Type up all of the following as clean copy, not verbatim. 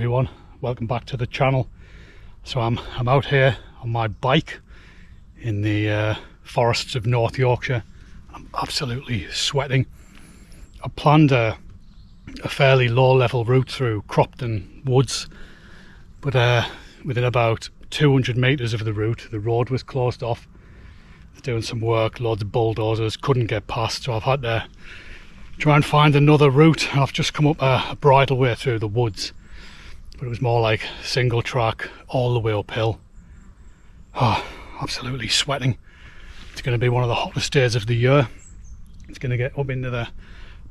everyone, welcome back to the channel. So I'm out here on my bike in the forests of North Yorkshire. I'm absolutely sweating. I planned a fairly low level route through Cropton Woods, but within about 200 metres of the route the road was closed off. Doing some work, loads of bulldozers, couldn't get past, so I've had to try and find another route. I've just come up a bridleway through the woods, but it was more like single track all the way uphill. Oh, absolutely sweating. It's going to be one of the hottest days of the year. It's going to get up into the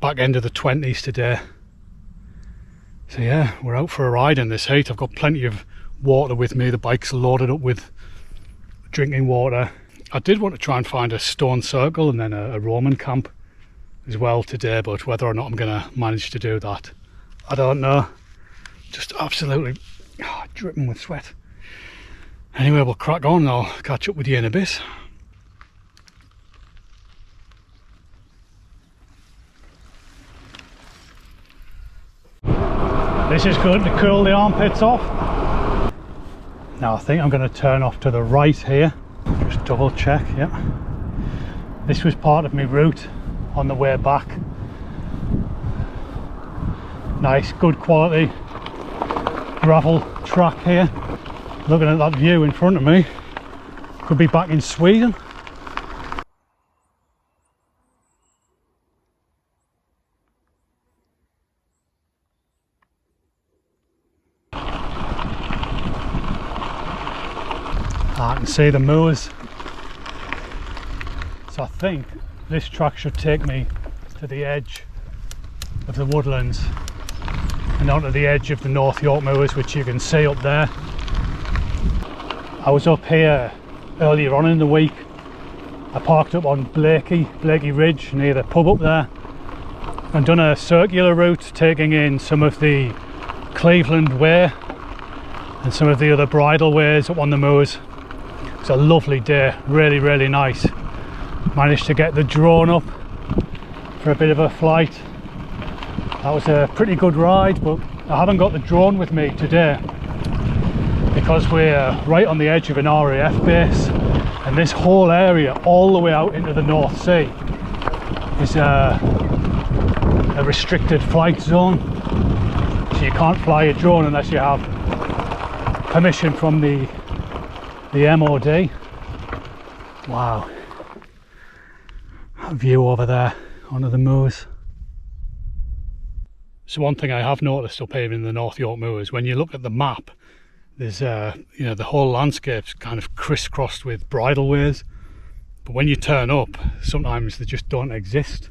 back end of the 20s today. So yeah, we're out for a ride in this heat. I've got plenty of water with me. The bike's loaded up with drinking water. I did want to try and find a stone circle and then a Roman camp as well today, but whether or not I'm going to manage to do that, I don't know. Just absolutely dripping with sweat. Anyway, we'll crack on and I'll catch up with you in a bit. This is good to cool the armpits off. Now I think I'm going to turn off to the right here. Just double check, yeah. This was part of my route on the way back. Nice, good quality gravel track here. Looking at that view in front of me, could be back in Sweden. I can see the moors. So I think this track should take me to the edge of the woodlands and onto the edge of the North York moors, which you can see up there. I was up here earlier on in the week. I parked up on Blakey Ridge near the pub up there and done a circular route taking in some of the Cleveland Way and some of the other bridle ways up on the moors. It's a lovely day, really nice. Managed to get the drone up for a bit of a flight. That was a pretty good ride, but I haven't got the drone with me today because we're right on the edge of an RAF base, and this whole area all the way out into the North Sea is a restricted flight zone, so you can't fly a drone unless you have permission from the MOD. Wow, that view over there onto the moors. So one thing I have noticed up here in the North York moors, when you look at the map, there's you know, the whole landscape's kind of crisscrossed with bridleways, but when you turn up sometimes they just don't exist.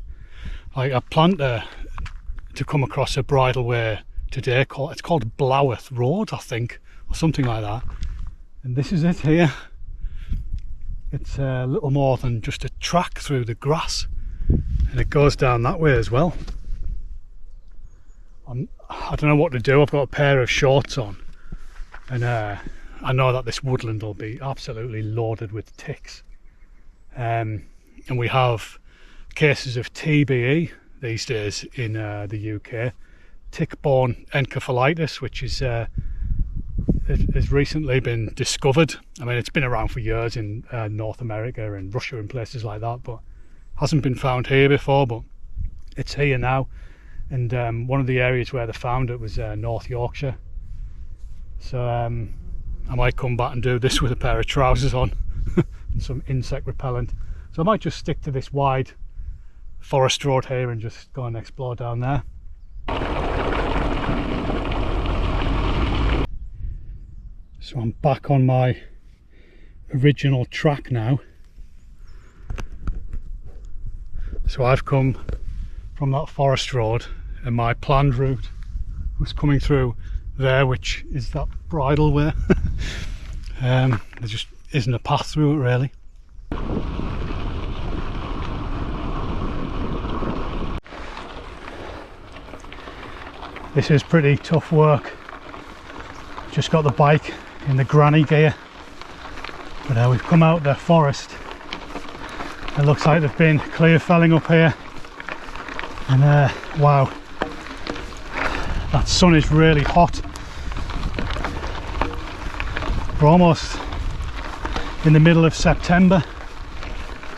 Like I planned to come across a bridleway today it's called Bloworth Road, I think, or something like that. And this is it here. It's a little more than just a track through the grass, and it goes down that way as well. I don't know what to do. I've got a pair of shorts on, and I know that this woodland will be absolutely loaded with ticks, and we have cases of TBE these days in the UK, tick-borne encephalitis, which is has recently been discovered. I mean, it's been around for years in North America and Russia and places like that, but hasn't been found here before, but it's here now. And one of the areas where they found it was North Yorkshire. So I might come back and do this with a pair of trousers on and some insect repellent. So I might just stick to this wide forest road here and just go and explore down there. So I'm back on my original track now. So I've come from that forest road, and my planned route was coming through there, which is that bridleway. There just isn't a path through it really. This is pretty tough work. Just got the bike in the granny gear, but we've come out the forest. It looks like there's been clear felling up here, and wow, that sun is really hot. We're almost in the middle of September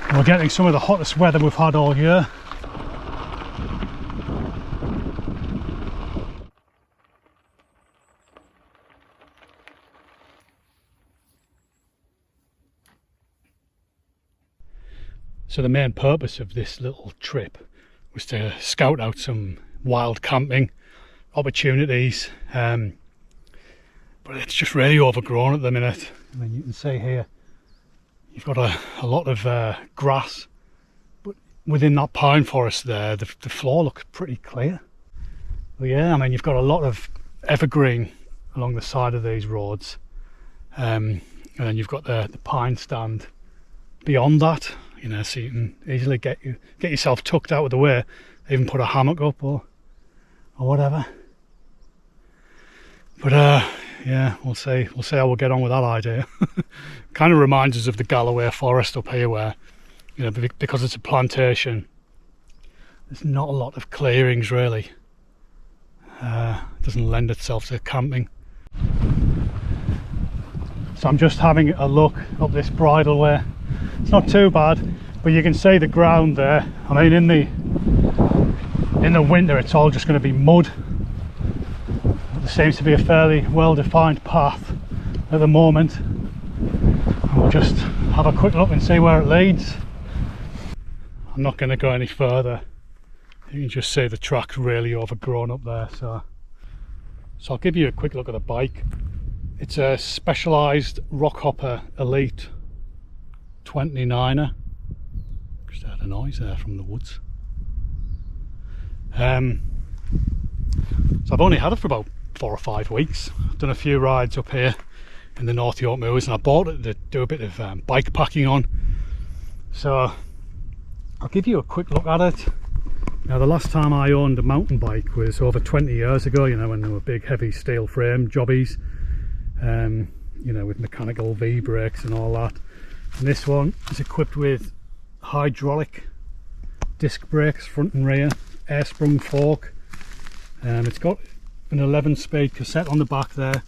and we're getting some of the hottest weather we've had all year. So the main purpose of this little trip was to scout out some wild camping opportunities, but it's just really overgrown at the minute. I mean, you can see here you've got a lot of grass, but within that pine forest there the floor looks pretty clear. But yeah, I mean, you've got a lot of evergreen along the side of these roads, and then you've got the pine stand beyond that, you know, so you can easily get yourself tucked out of the way, even put a hammock up or whatever. But yeah, we'll see how we'll get on with that idea. Kind of reminds us of the Galloway forest up here, where, you know, because it's a plantation, there's not a lot of clearings really. It doesn't lend itself to camping. So I'm just having a look up this bridleway. It's not too bad, but you can see the ground there. I mean, in the winter it's all just going to be mud. There seems to be a fairly well-defined path at the moment, and we'll just have a quick look and see where it leads. I'm not going to go any further. You can just see the track's really overgrown up there, so I'll give you a quick look at the bike. It's a Specialized Rockhopper Elite 29er. Just heard a noise there from the woods. So I've only had it for about 4 or 5 weeks. I've done a few rides up here in the North York Moors, and I bought it to do a bit of bike packing on. So I'll give you a quick look at it. Now, the last time I owned a mountain bike was over 20 years ago, you know, when they were big heavy steel frame jobbies, you know, with mechanical V brakes and all that. And this one is equipped with hydraulic disc brakes, front and rear, air sprung fork. It's got an 11-speed cassette on the back there,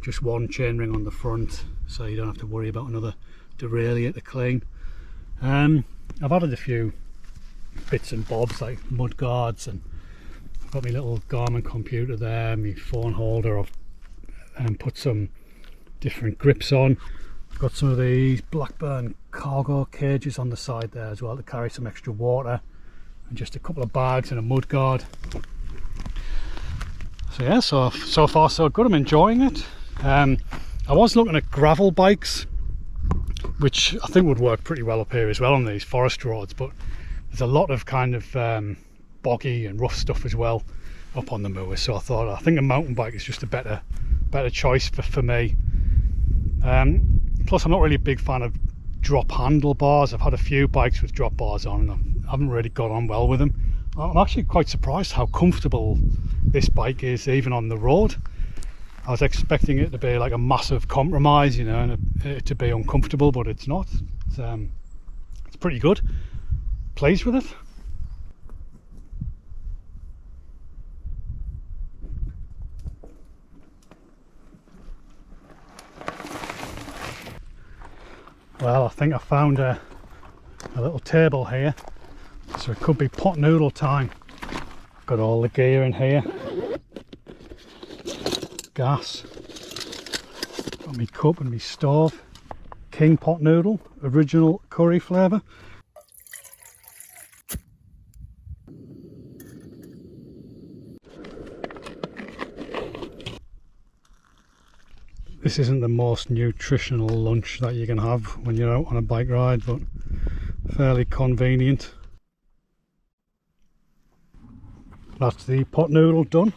just one chainring on the front, so you don't have to worry about another derailleur to clean. I've added a few bits and bobs like mud guards, and I've got my little Garmin computer there, my phone holder. I've put some different grips on. I've got some of these Blackburn cargo cages on the side there as well to carry some extra water, and just a couple of bags and a mud guard. So yeah, so far so good. I'm enjoying it. I was looking at gravel bikes, which I think would work pretty well up here as well on these forest roads, but there's a lot of kind of boggy and rough stuff as well up on the moors, so I think a mountain bike is just a better choice for me. Plus I'm not really a big fan of drop handlebars. I've had a few bikes with drop bars on and I haven't really got on well with them. I'm actually quite surprised how comfortable this bike is even on the road. I was expecting it to be like a massive compromise, you know, and it to be uncomfortable, but it's not. It's pretty good. Pleased with it. Well, I think I found a little table here, so it could be pot noodle time. Got all the gear in here. Gas. Got my cup and my stove. King pot noodle, original curry flavour. This isn't the most nutritional lunch that you can have when you're out on a bike ride, but fairly convenient. That's the pot noodle done.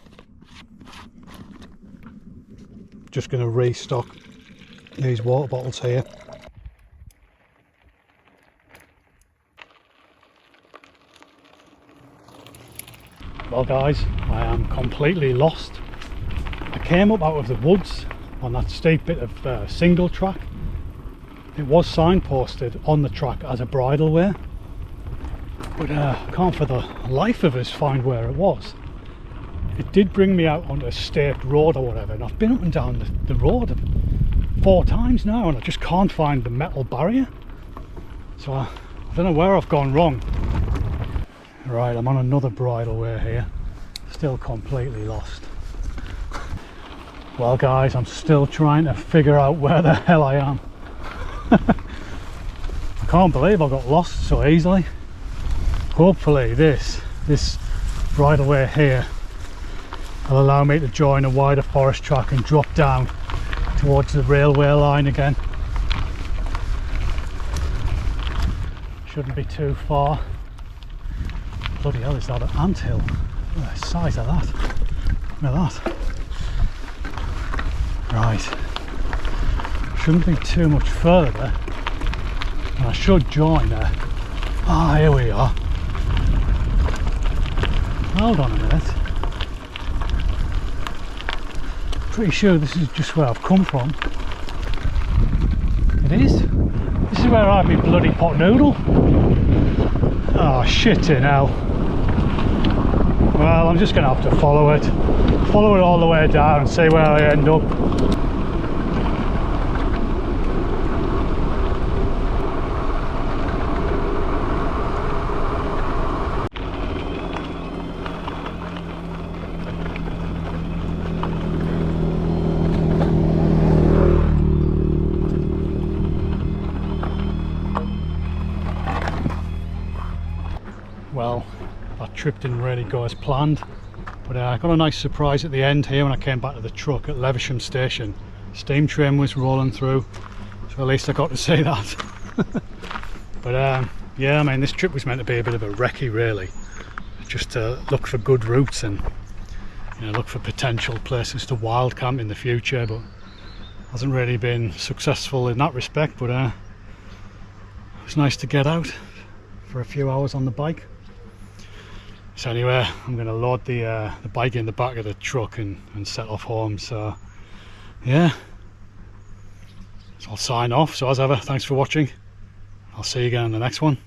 Just going to restock these water bottles here. Well guys, I am completely lost. I came up out of the woods on that steep bit of single track. It was signposted on the track as a bridleway, but I can't for the life of us find where it was. It did bring me out onto a state road or whatever, and I've been up and down the road 4 times now and I just can't find the metal barrier. So I don't know where I've gone wrong. Right, I'm on another bridleway here. Still completely lost. Well guys, I'm still trying to figure out where the hell I am. I can't believe I got lost so easily. Hopefully this bridleway here will allow me to join a wider forest track and drop down towards the railway line again. Shouldn't be too far. Bloody hell, is that an anthill? Look at the size of that. Look at that. Right. Shouldn't be too much further. And I should join there. Ah, here we are. Hold on a minute. Pretty sure this is just where I've come from. It is? This is where I had my bloody pot noodle. Oh, shit in hell. Well, I'm just going to have to follow it all the way down and see where I end up. Well, that trip didn't really go as planned, but I got a nice surprise at the end here when I came back to the truck at Levisham station. Steam train was rolling through, so at least I got to see that. But yeah, I mean, this trip was meant to be a bit of a recce really, just to look for good routes and, you know, look for potential places to wild camp in the future, but hasn't really been successful in that respect. But it was nice to get out for a few hours on the bike. So anyway, I'm going to load the bike in the back of the truck and set off home. So yeah, so I'll sign off. So as ever, thanks for watching. I'll see you again in the next one.